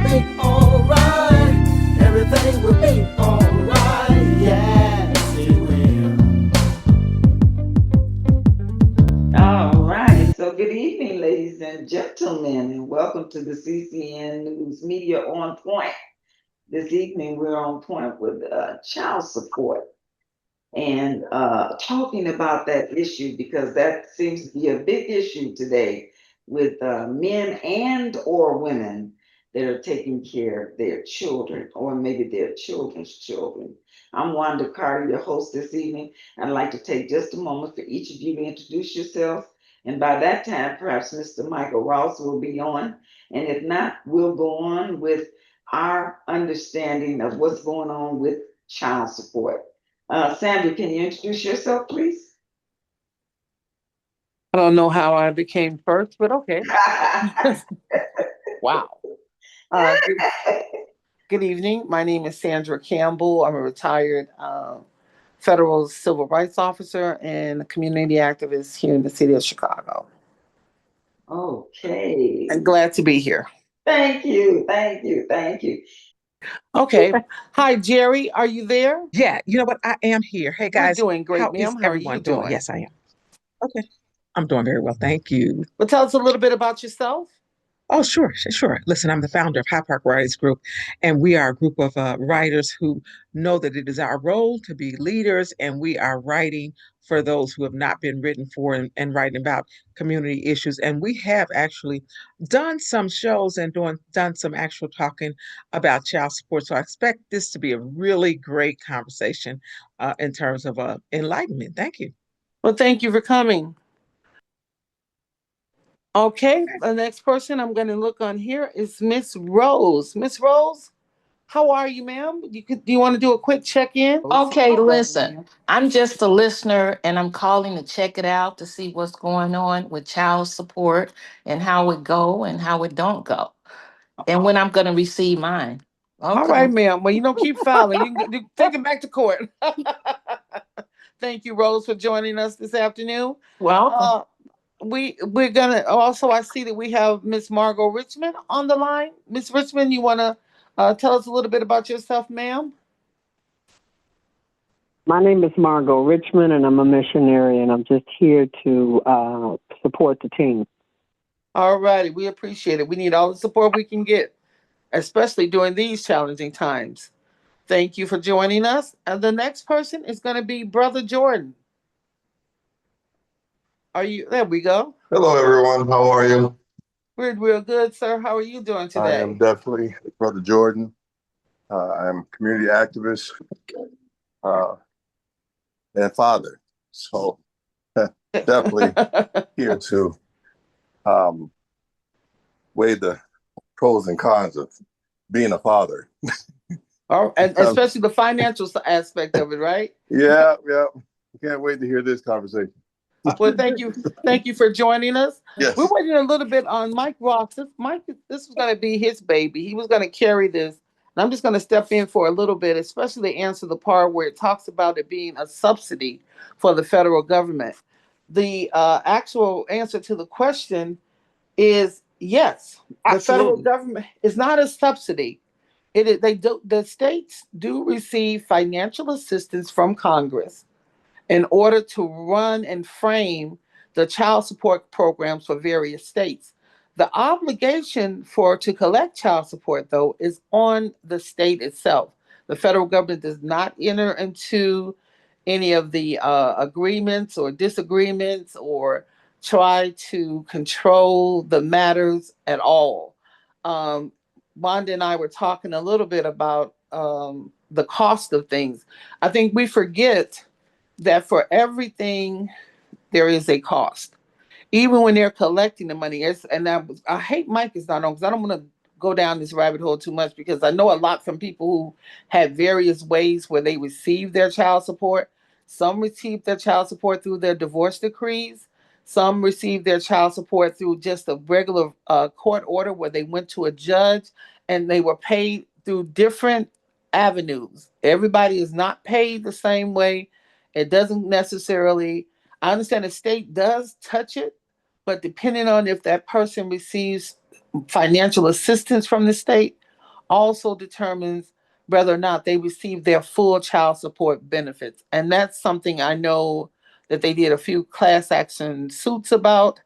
be alright. Everything will be alright. Yes, it will. All right. So, good evening, ladies and gentlemen, and welcome to the CCN News Media on Point. This evening, we're on point with child support and talking about that issue because that seems to be a big issue today with men and or women that are taking care of their children or maybe their children's children. I'm Wanda Carter, your host this evening. I'd like to take just a moment for each of you to introduce yourself. And by that time, perhaps Mr. Michael Ross will be on. And if not, we'll go on with our understanding of what's going on with child support. Sandra, can you introduce yourself, please? I don't know how I became first, but okay. Wow. Good evening. My name is Sandra Campbell. I'm a retired federal civil rights officer and a community activist here in the city of Chicago. Okay. I'm glad to be here. Thank you. Thank you. Thank you. Okay. Hi, Jerry. Are you there? Yeah, you know what? I am here. Hey We're guys, doing great, how is ma'am. How are you everyone doing? doing? Yes, I am. Okay. I'm doing very well. Thank you. Well, tell us a little bit about yourself. Oh, sure, sure. Listen, I'm the founder of High Park Writers Group, and we are a group of writers who know that it is our role to be leaders, and we are writing for those who have not been written for and writing about community issues. And we have actually done some shows and done some actual talking about child support. So I expect this to be a really great conversation in terms of enlightenment. Thank you. Well, thank you for coming. Okay. The next person I'm going to look on here is Miss Rose. Miss Rose, how are you, ma'am? Do you want to do a quick check in? Okay, listen, I'm just a listener and I'm calling to check it out to see what's going on with child support and how it go and how it don't go and when I'm going to receive mine. All Okay. right, ma'am. Well, you don't keep filing. You take it back to court. Thank you, Rose, for joining us this afternoon. Welcome. Uh, we're gonna also. I see that we have Miss Margot Richmond on the line. Miss Richmond, you want to tell us a little bit about yourself, ma'am? My name is Margot Richmond, and I'm a missionary, and I'm just here to support the team. All righty, we appreciate it. We need all the support we can get, especially during these challenging times. Thank you for joining us. And the next person is going to be Brother Jordan. Are you there? We go. Hello, everyone. How are you? We're real good, sir. How are you doing I am today? definitely Brother Jordan. I'm a community activist uh, and father. So definitely here to um, weigh the pros and cons of being a father. And especially the financial aspect of it, right? Yeah. Can't wait to hear this conversation. Well, thank you for joining us. We're Yes. waiting a little bit on Mike Ross. This was going to be his baby. He was going to carry this, and I'm just going to step in for a little bit, especially to answer the part where it talks about it being a subsidy for the federal government. The actual answer to the question is yes. The federal Absolutely. government is not a subsidy. It is they do the states do receive financial assistance from Congress in order to run and frame the child support programs for various states. The obligation for to collect child support, though, is on the state itself. The federal government does not enter into any of the agreements or disagreements or try to control the matters at all. Um, Wanda and I were talking a little bit about the cost of things. I think we forget that for everything there is a cost. Even when they're collecting the money, I hate Mike is not on because I don't want to go down this rabbit hole too much because I know a lot from people who have various ways where they receive their child support. Some receive their child support through their divorce decrees. Some receive their child support through just a regular court order where they went to a judge and they were paid through different avenues. Everybody is not paid the same way. It doesn't necessarily, I understand the state does touch it, but depending on if that person receives financial assistance from the state also determines whether or not they receive their full child support benefits. And that's something I know that they did a few class action suits about.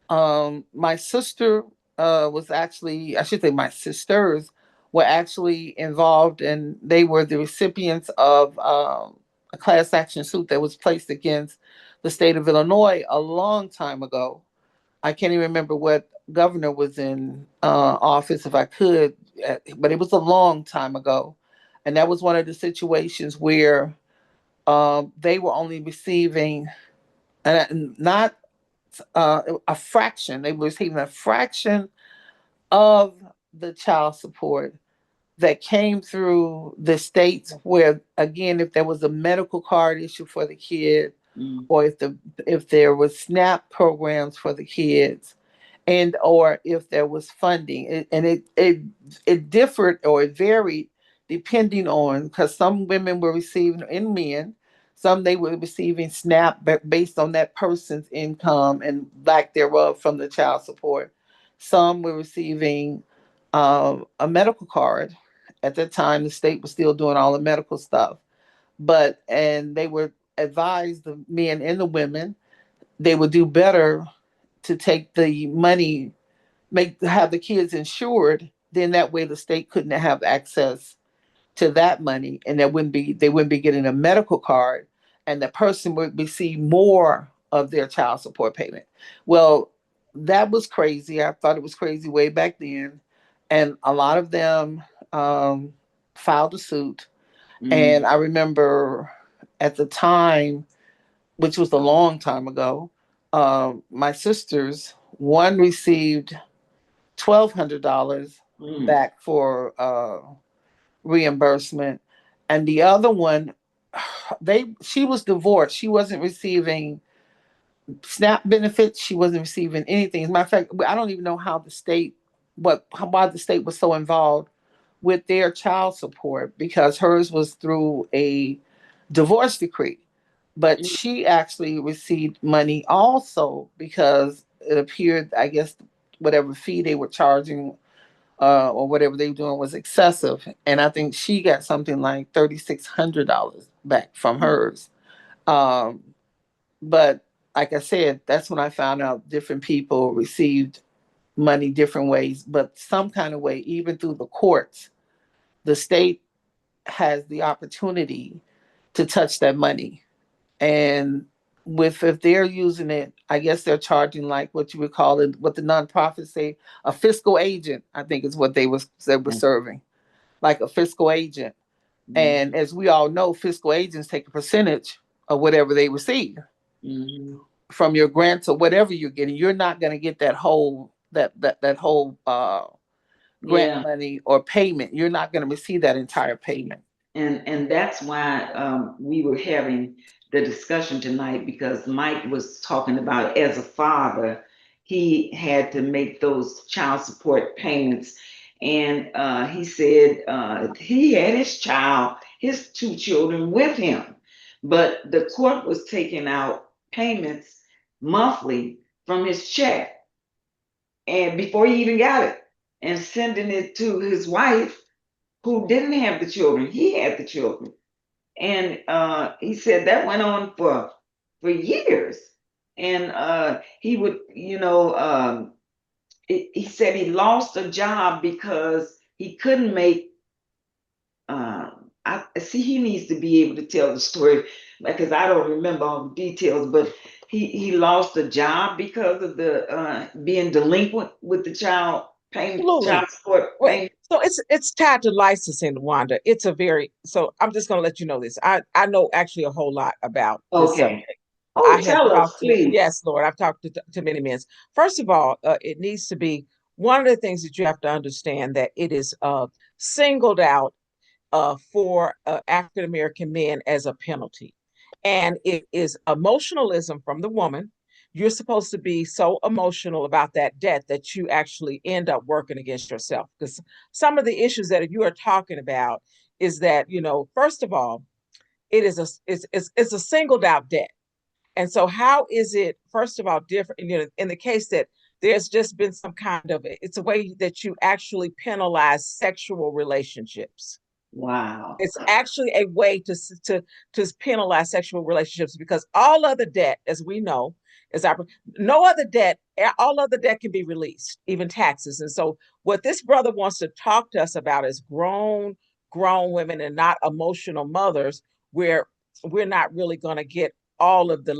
My sister was actually, I should say, my sisters were actually involved, and they were the recipients of a class action suit that was placed against the state of Illinois a long time ago. I can't even remember what governor was in office, if I could, but it was a long time ago. And that was one of the situations where they were only receiving not a fraction, they were receiving a fraction of the child support that came through the states where, again, if there was a medical card issue for the kid, or if there was SNAP programs for the kids, and or if there was funding. And it differed, or it varied depending on, because some women were receiving, and men, some they were receiving SNAP based on that person's income and lack thereof from the child support. Some were receiving a medical card. At that time the state was still doing all the medical stuff, but and they were advised, the men and the women, they would do better to take the money, make have the kids insured. Then that way the state couldn't have access to that money, and they wouldn't be getting a medical card, and the person would receive more of their child support payment. Well, that was crazy. I thought it was crazy way back then, and a lot of them um, filed a suit. And I remember at the time, which was a long time ago, my sisters, one received $1,200 back for reimbursement, and the other one, they she was divorced. She wasn't receiving SNAP benefits. She wasn't receiving anything. As a matter of fact, I don't even know how the state, why the state was so involved with their child support, because hers was through a divorce decree. But she actually received money also because it appeared, I guess, whatever fee they were charging or whatever they were doing was excessive. And I think she got something like $3,600 back from hers. Um, but like I said, that's when I found out different people received money different ways, but some kind of way, even through the courts, the state has the opportunity to touch that money. And with if they're using it, I guess they're charging like what you would call it, what the nonprofits say, a fiscal agent. I think is what they were serving, like a fiscal agent. And as we all know, fiscal agents take a percentage of whatever they receive from your grants or whatever you're getting. You're not going to get that whole that whole grant money or payment. You're not going to receive that entire payment. And that's why we were having the discussion tonight, because Mike was talking about, as a father, he had to make those child support payments. And he said he had his two children with him, but the court was taking out payments monthly from his check, and before he even got it, and sending it to his wife, who didn't have the children. He had the children. And he said that went on for years. And he would, he said he lost a job because he couldn't make. I see he needs to be able to tell the story, because I don't remember all the details. But he lost a job because of the being delinquent with the Absolutely. child support Well, payment. so it's tied to licensing, Wanda. It's a very so I'm just gonna let you know this. I know actually a whole lot about this Okay. subject. Oh, I have tell us, talked to, please. yes, Lord, I've talked to many men. First of all, it needs to be one of the things that you have to understand, that it is singled out for African American men as a penalty. And it is emotionalism from the woman. You're supposed to be so emotional about that debt that you actually end up working against yourself. Because some of the issues that you are talking about is that, first of all, it's a singled out debt. And so how is it, first of all, different, in the case that there's just been some kind of, it's a way that you actually penalize sexual relationships. Wow. It's actually a way to penalize sexual relationships, because all other debt, as we know, is no other debt, all other debt can be released, even taxes. And so what this brother wants to talk to us about is grown women and not emotional mothers, where we're not really going to get all of the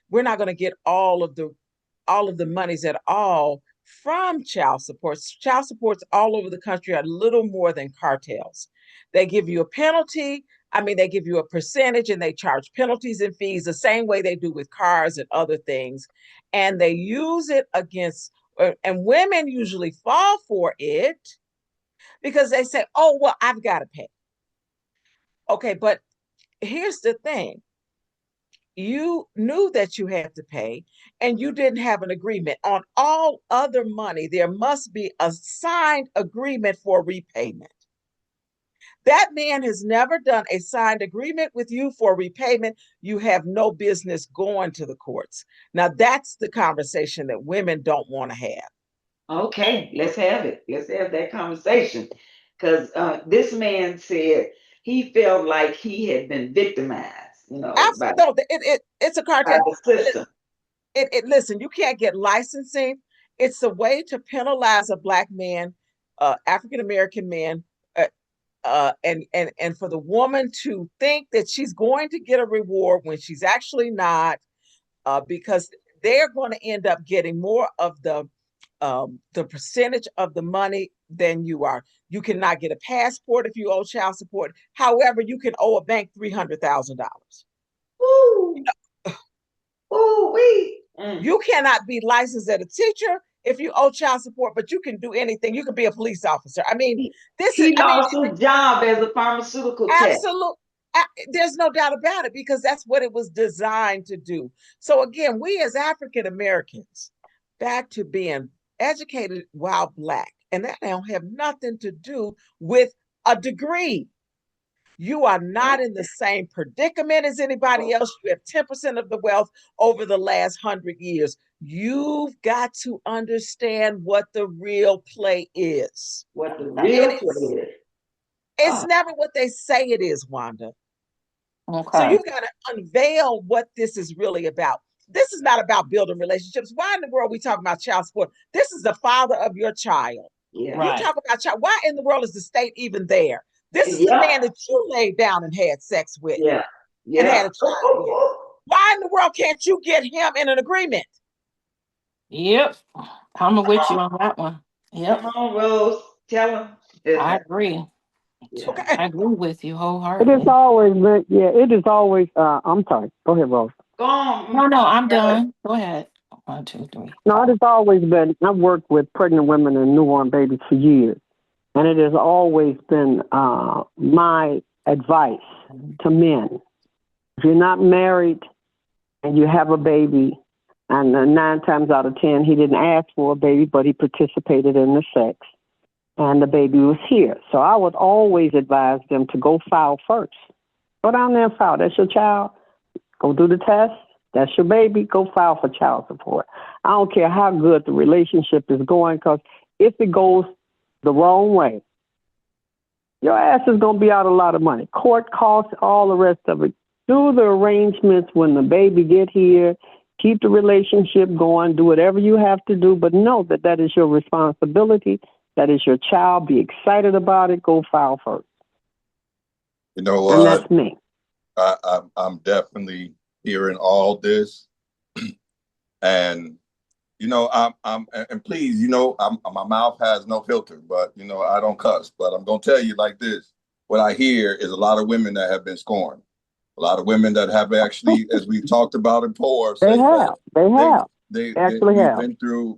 we're not going to get all of the monies at all from child supports. Child supports all over the country are little more than cartels. They give you a penalty. I mean, they give you a percentage and they charge penalties and fees the same way they do with cars and other things. And they use it against, and women usually fall for it because they say, oh, well, I've got to pay. Okay, but here's the thing. You knew that you had to pay and you didn't have an agreement. On all other money, there must be a signed agreement for repayment. That man has never done a signed agreement with you for repayment. You have no business going to the courts. Now, that's the conversation that women don't want to have. Okay, let's have it. Let's have that conversation. Because this man said he felt like he had been victimized, by Absolutely. It's a cartel. the system. Listen, you can't get licensing. It's a way to penalize a Black man, African American man, and for the woman to think that she's going to get a reward when she's actually not, because they're going to end up getting more of the percentage of the money than you are. You cannot get a passport if you owe child support. However, you can owe a bank $300,000. Ooh, ooh, wee. You cannot be licensed as a teacher if you owe child support, but you can do anything. You can be a police officer. I mean, He lost his job as a pharmaceutical tech. absolute. There's no doubt about it, because that's what it was designed to do. So again, we as African Americans, back to being educated while Black, and that don't have nothing to do with a degree. You are not in the same predicament as anybody else. You have 10% of the wealth over the last 100 years. You've got to understand what the real play is. What the real play is. It's never what they say it is, Wanda. Okay. So you got to unveil what this is really about. This is not about building relationships. Why in the world are we talking about child support? This is the father of your child. Yeah. Right. You talk about child. Why in the world is the state even there? This is the man that you laid down and had sex with. Yeah. And had a child with. Why in the world can't you get him in an agreement? Yep. I'm with you on that one. Yep. Come on, Rose. Tell him. I agree. Yeah. Okay. I agree with you It wholeheartedly. has always been, it is always, I'm sorry. Go ahead, Rose. Go on. No, I'm done. Go ahead. 1, 2, 3. No, it has always been, I've worked with pregnant women and newborn babies for years. And it has always been my advice to men. If you're not married and you have a baby, and 9 times out of 10, he didn't ask for a baby, but he participated in the sex, and the baby was here. So I would always advise them to go file first. Go down there and file. That's your child. Go do the test. That's your baby. Go file for child support. I don't care how good the relationship is going, because if it goes the wrong way, your ass is going to be out a lot of money. Court costs, all the rest of it. Do the arrangements when the baby get here. Keep the relationship going. Do whatever you have to do, but know that that is your responsibility. That is your child. Be excited about it. Go file first. You know And what? that's me. I'm definitely hearing all this, and and please, my mouth has no filter, but I don't cuss. But I'm gonna tell you like this: what I hear is a lot of women that have been scorned, a lot of women that have actually, as we've talked about it before, They have. They actually have.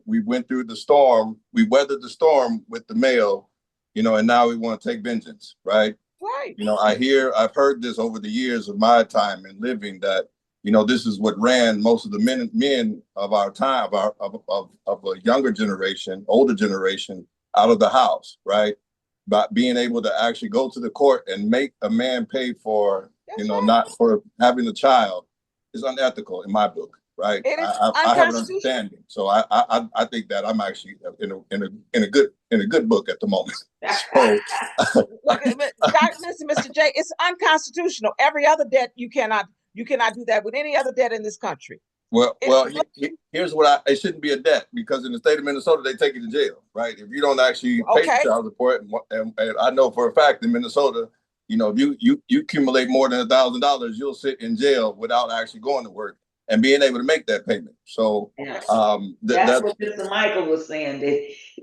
we went through the storm. We weathered the storm with the male, and now we want to take vengeance, right? Right. I've heard this over the years of my time and living, that this is what ran most of the men of our time, of a younger generation, older generation, out of the house, right? By being able to actually go to the court and make a man pay for, not for having a child, is unethical in my book. right? It is I have an unconstitutional. understanding, so I think that I'm actually in a good book at the moment. So Look, listen, Mr. J, it's unconstitutional. Every other debt you cannot do that with any other debt in this country. well, here's what it shouldn't be a debt, because in the state of Minnesota they take you to jail, right? If you don't actually pay Okay. child support, and I know for a fact in Minnesota, you know, if you accumulate more than $1,000, you'll sit in jail without actually going to work and being able to make that payment. So Yeah. that's That's what Mr. Michael was saying,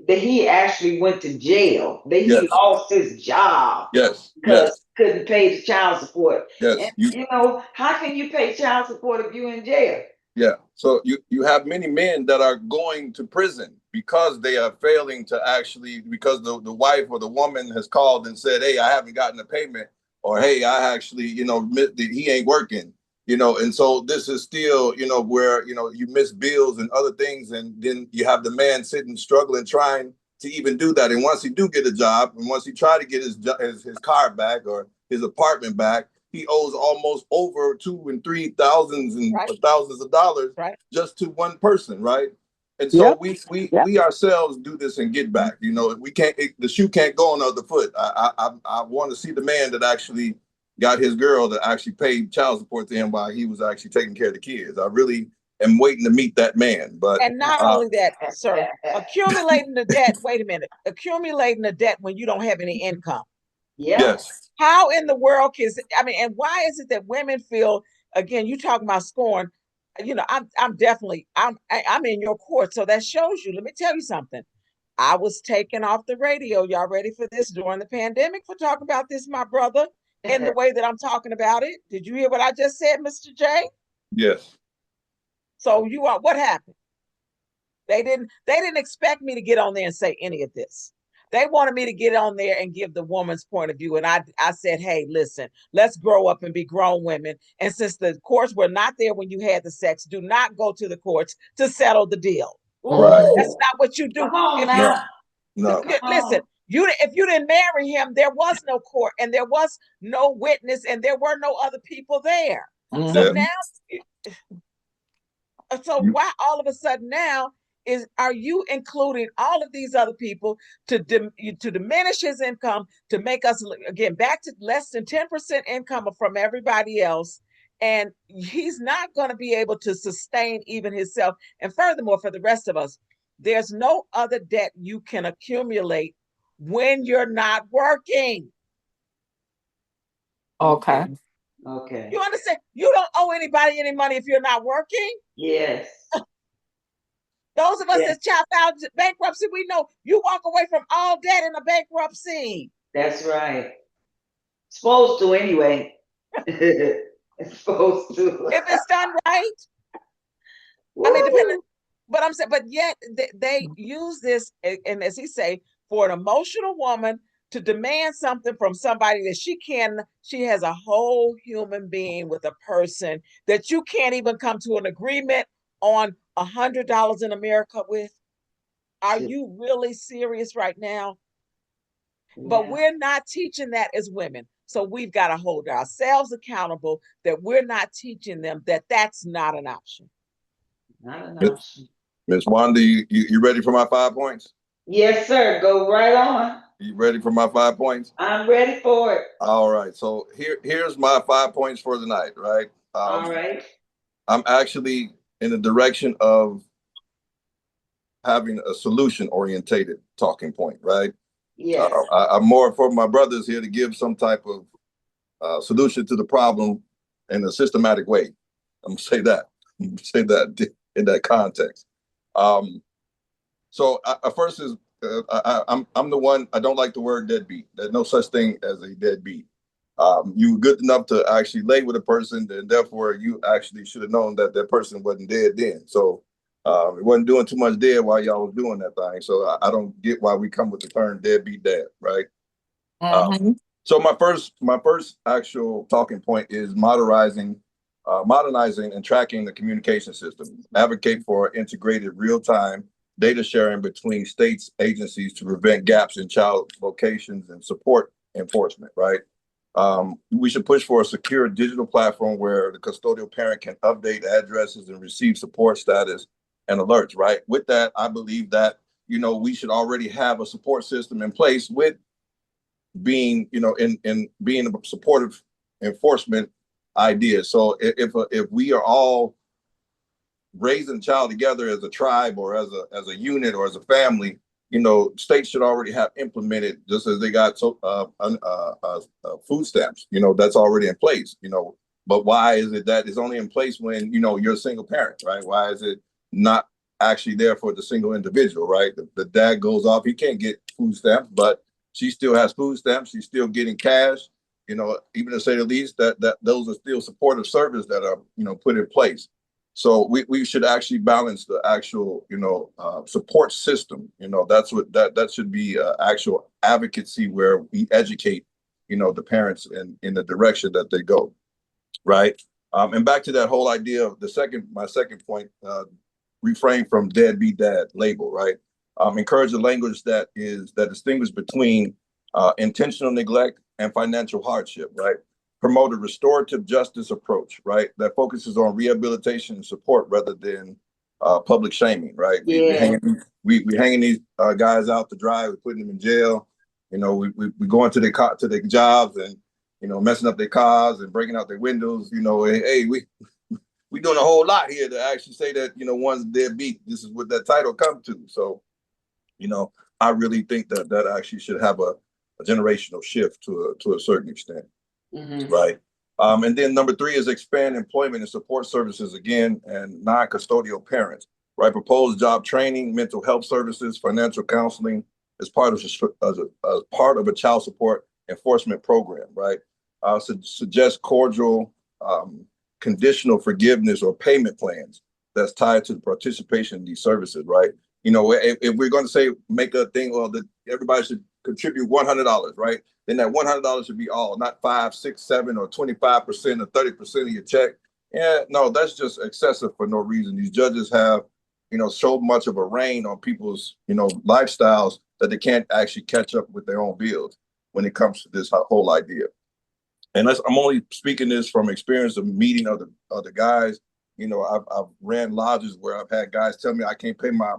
that he actually went to jail, that he yes, lost his job yes, because yes, couldn't pay the child support. yes. And you know, how can you pay child support if you're in jail? Yeah. So you have many men that are going to prison because they are failing to actually, because the wife or the woman has called and said, hey, I haven't gotten a payment, or hey, I actually, you know, he ain't working, you know. And so this is still, you know, where, you know, you miss bills and other things, and then you have the man sitting struggling trying to even do that. And once he do get a job, and once he try to get his car back or his apartment back, he owes almost over $2,000 and $3,000 and Right. thousands of dollars Right. just to one person, right? And so Yep. we ourselves do this and get back. You know, we can't. The shoe can't go on the other foot. I want to see the man that actually got his girl to actually pay child support to him while he was actually taking care of the kids. I really am waiting to meet that man. But And not only that, sir, accumulating the debt. Wait a minute, accumulating the debt when you don't have any income. Yeah. yes, How in the world and why is it that women feel, again, you talking about scorn, you know, I'm definitely, I'm in your court. So that shows you, let me tell you something. I was taken off the radio. Y'all ready for this? During the pandemic for talking about this, my brother, in the way that I'm talking about it. Did you hear what I just said, Mr. J? yes, So what happened? They didn't expect me to get on there and say any of this. They wanted me to get on there and give the woman's point of view. And I said, hey, listen, let's grow up and be grown women. And since the courts were not there when you had the sex, do not go to the courts to settle the deal. right. That's not what you do. Come on If now. No, listen, if you didn't marry him, there was no court and there was no witness and there were no other people there. So yeah, now, so why all of a sudden now are you including all of these other people to diminish his income, to make us again back to less than 10% income from everybody else, and he's not going to be able to sustain even himself. And furthermore, for the rest of us, there's no other debt you can accumulate when you're not working. Okay. Okay. You understand? You don't owe anybody any money if you're not working. Yes. Those of us Yeah. that filed bankruptcy, we know you walk away from all debt in a bankruptcy. That's right. Supposed to anyway. It's supposed to. If it's done right. I mean, depending, but I'm saying, but yet they use this, and as he say, for an emotional woman to demand something from somebody that she has a whole human being with a person that you can't even come to an agreement on $100 in America with. Are you really serious right now? But Yeah. we're not teaching that as women. So we've got to hold ourselves accountable that we're not teaching them that that's not an option. Not an option. Miss Wanda, you ready for my 5 points? Yes, sir. Go right on. You ready for my 5 points? I'm ready for it. All right. So here's my 5 points for the night, right? All right. I'm actually in the direction of having a solution orientated talking point, right? Yes. I'm more for my brothers here to give some type of solution to the problem in a systematic way. I'm gonna say that. Say that in that context. So first is I'm the one. I don't like the word deadbeat. There's no such thing as a deadbeat. You were good enough to actually lay with a person, and therefore you actually should have known that person wasn't dead then. So it wasn't doing too much dead while y'all was doing that thing. So I don't get why we come with the term deadbeat dad, right? So my first actual talking point is modernizing and tracking the communication system. Advocate for integrated real-time data sharing between states agencies to prevent gaps in child locations and support enforcement, right? We should push for a secure digital platform where the custodial parent can update addresses and receive support status and alerts, right? With that, I believe that, we should already have a support system in place with being, in being a supportive enforcement idea. So if we are all raising a child together as a tribe or as a unit or as a family, states should already have implemented, just as they got food stamps. That's already in place. But why is it that it's only in place when you're a single parent, right? Why is it not actually there for the single individual, right? The dad goes off, he can't get food stamps, but she still has food stamps. She's still getting cash. Even to say the least, that those are still supportive services that are put in place. So we should actually balance the actual, support system. That's what that should be actual advocacy where we educate, the parents in the direction that they go, right? And back to that whole idea of my second point, refrain from deadbeat dad label, right? Encourage the language that distinguishes between intentional neglect and financial hardship, right? Promote a restorative justice approach, right? That focuses on rehabilitation and support rather than public shaming, right? Yeah. We hanging these guys out to dry. We're putting them in jail. We go into their jobs and messing up their cars and breaking out their windows. Hey, we doing a whole lot here to actually say that one's deadbeat. This is what that title comes to. So, I really think that actually should have a generational shift to a certain extent. Mm-hmm. Right. And then number 3 is expand employment and support services again, and non-custodial parents, right? Propose job training, mental health services, financial counseling as part of a child support enforcement program, right? Suggest cordial, conditional forgiveness or payment plans that's tied to the participation in these services, right? If we're going to say make a thing, well, that everybody should contribute $100, right? Then that $100 should be all, not 5, 6, 7, or 25% or 30% of your check. Yeah, no, that's just excessive for no reason. These judges have, so much of a reign on people's, lifestyles that they can't actually catch up with their own bills when it comes to this whole idea. And I'm only speaking this from experience of meeting other guys. I've ran lodges where I've had guys tell me I can't pay my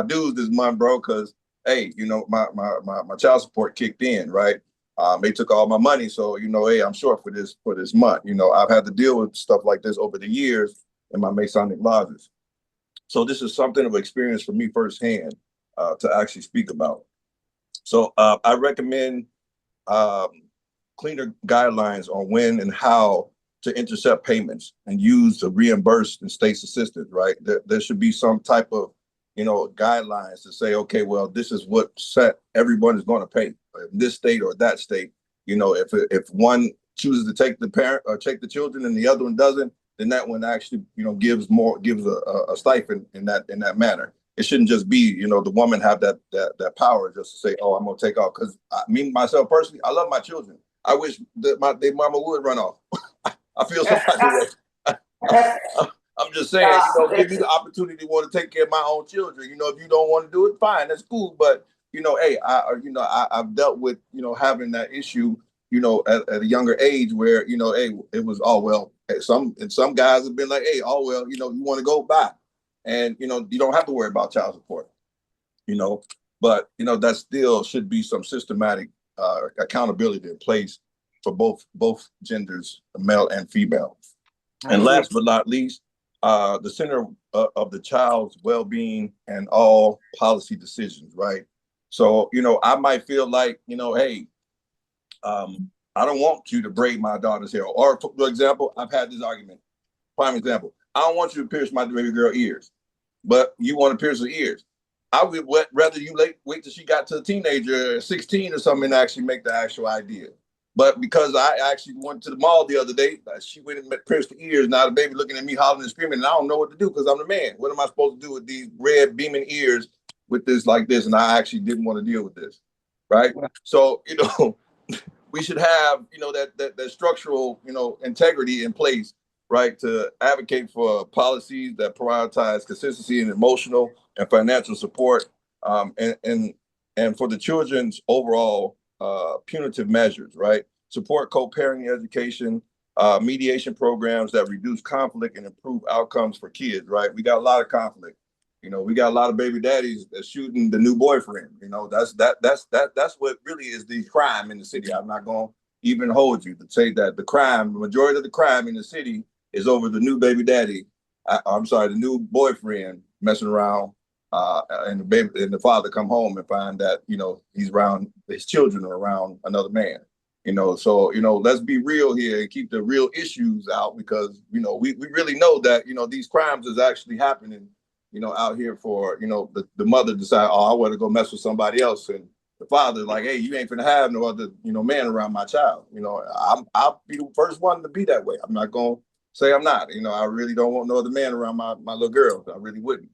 dues this month, bro, because hey, my child support kicked in, right? They took all my money, so hey, I'm short for this month. I've had to deal with stuff like this over the years in my Masonic lodges. So this is something of experience for me firsthand to actually speak about. So I recommend cleaner guidelines on when and how to intercept payments and use to reimburse the state's assistance, right? There should be some type of, guidelines to say, okay, well, this is what everyone is going to pay in this state or that state. If one chooses to take the parent or take the children and the other one doesn't, then that one actually, gives a stipend in that manner. It shouldn't just be, the woman have that power just to say, oh, I'm going to take off. Because myself personally, I love my children. I wish that their mama would run off. I feel some type of way. I'm just saying, give me the opportunity to want to take care of my own children. If you don't want to do it, fine, that's cool. But hey, I've dealt with having that issue, at a younger age where hey, it was well. Some guys have been like, hey, well, you want to go buy, and you don't have to worry about child support. But that still should be some systematic accountability in place for both genders, male and female. And last but not least, the center of the child's well-being and all policy decisions, right? So, I might feel like, hey, I don't want you to braid my daughter's hair. Or, for example, I've had this argument. Prime example, I don't want you to pierce my baby girl ears, but you want to pierce her ears. I would rather you wait till she got to a teenager, 16 or something, and actually make the actual idea. But because I actually went to the mall the other day, she went and pierced the ears. Now the baby looking at me hollering and screaming, and I don't know what to do because I'm the man. What am I supposed to do with these red beaming ears with this like this? And I actually didn't want to deal with this, right? So, we should have, that structural, integrity in place, right, to advocate for policies that prioritize consistency and emotional and financial support, and for the children's overall punitive measures, right? support co-parenting education, mediation programs that reduce conflict and improve outcomes for kids, right? We got a lot of conflict. You know, we got a lot of baby daddies that's shooting the new boyfriend. You know, that's what really is the crime in the city. I'm not going to even hold you to say that the majority of the crime in the city is over the new baby daddy. I'm sorry, the new boyfriend messing around, and the father come home and find that, you know, he's around, his children are around another man. You know, so, you know, let's be real here and keep the real issues out, because, you know, we really know that, you know, these crimes is actually happening, you know, out here for, you know, the mother decide, oh, I want to go mess with somebody else. And the father like, hey, you ain't finna have no other, you know, man around my child. You know, I'll be the first one to be that way. I'm not going to say I'm not. You know, I really don't want no other man around my little girl. I really wouldn't.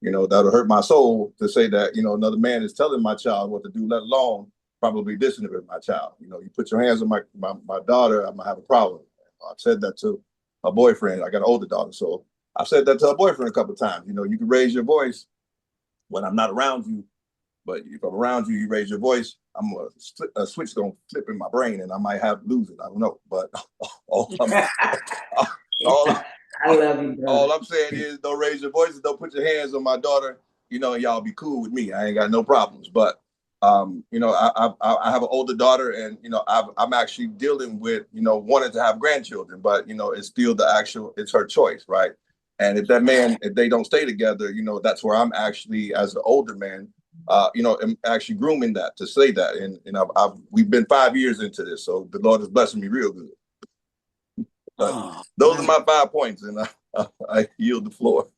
You know, that'll hurt my soul to say that, you know, another man is telling my child what to do, let alone probably disintegrate my child. You know, you put your hands on my daughter, I'm gonna have a problem. I've said that to a boyfriend. I got an older daughter, so I've said that to a boyfriend a couple of times. You know, you can raise your voice when I'm not around you, but if I'm around you, you raise your voice, I'm a switch gonna flip in my brain, and I might have to lose it. I don't know, but all I'm, all, I love you, all brother. I'm saying is, don't raise your voices, don't put your hands on my daughter. You know, and y'all be cool with me. I ain't got no problems, but you know, I have an older daughter, and you know, I'm actually dealing with, you know, wanting to have grandchildren, but you know, it's still it's her choice, right? And if they don't stay together, you know, that's where I'm actually, as an older man, you know, am actually grooming that to say that, and we've been 5 years into this, so the Lord is blessing me real good. But those are my 5 points, and I yield the floor.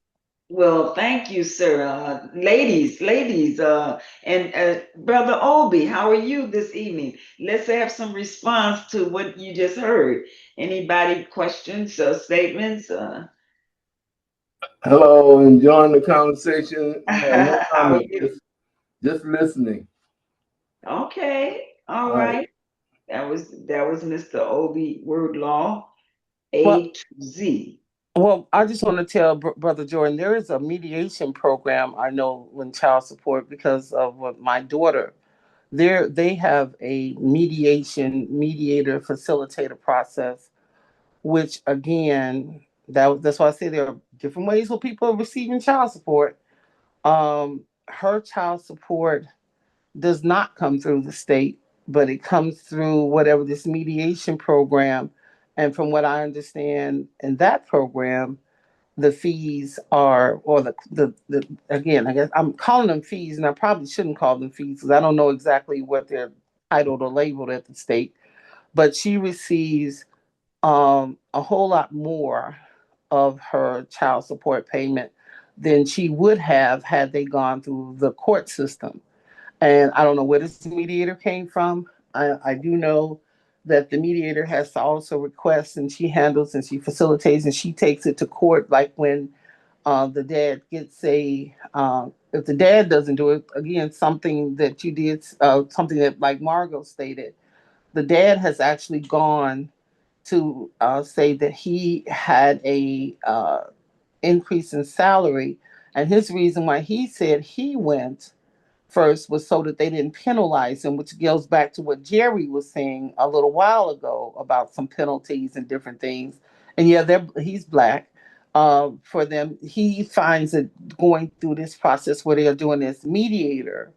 Well, thank you, sir. Ladies, and Brother Obi, how are you this evening? Let's have some response to what you just heard. Anybody questions or statements? Hello, enjoying the conversation. Yeah, no How are comment. you? Just listening. Okay, all All right. right. That was Mr. Obi Wordlaw, Well, A to Z. well, I just want to tell Brother Jordan, there is a mediation program I know in child support because of what my daughter. They have a mediator facilitator process, which again, that's why I say there are different ways where people are receiving child support. Her child support does not come through the state, but it comes through whatever this mediation program. And from what I understand in that program, the fees are, or the again, I guess I'm calling them fees, and I probably shouldn't call them fees because I don't know exactly what they're titled or labeled at the state. But she receives a whole lot more of her child support payment than she would have had they gone through the court system. And I don't know where this mediator came from. I do know that the mediator has to also request, and she handles and she facilitates and she takes it to court. Like when the dad gets if the dad doesn't do it, again, something that you did, something that like Margot stated, the dad has actually gone to say that he had a increase in salary, and his reason why he said he went first was so that they didn't penalize him, which goes back to what Jerry was saying a little while ago about some penalties and different things. And yeah, he's black. For them, he finds it going through this process where they are doing this mediator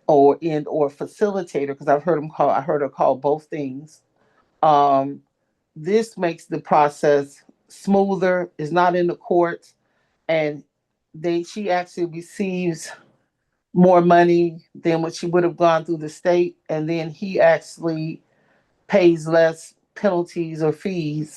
or facilitator, because I heard her call both things. Um, this makes the process smoother. It's not in the courts, and she actually receives more money than what she would have gone through the state, and then he actually pays less penalties or fees